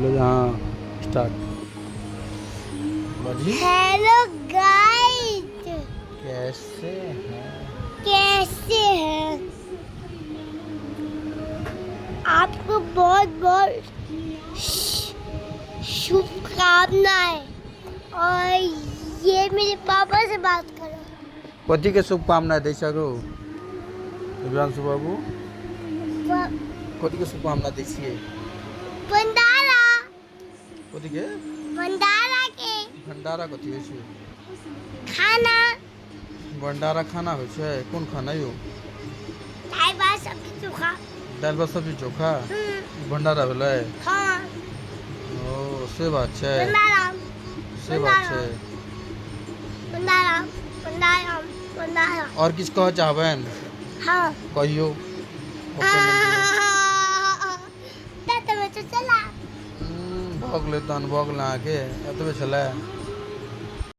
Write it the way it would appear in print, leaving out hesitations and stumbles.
बोलो हाँ स्टार्ट। बाजी हेलो गाइस, कैसे हैं? कैसे हैं? आपको बहुत बहुत शुभकामनाएं। और ये मेरे पापा से बात करो। कथी के शुभकामना दे सको दिव्यांशु बाबू? कथी के शुभकामना दै छियै? भंडारा कथी के भंडारा के भंडारा कथी होइ छै? खाना, भंडारा खाना होइ छै? कोन खाना यौ? दाल भात सब्जी चोखा। दालि भात सब्जी चोखा भंडारा भेलै? हाँ, ओ से बात छै, भंडारा से बात छै। भंडारा भंडारा भंडारा। और किछु कहऽ चाहबनि? हाँ। कहियो तऽ चला भऽ गेलै तहन, भऽ गेलै अहाँके एतबे छलै?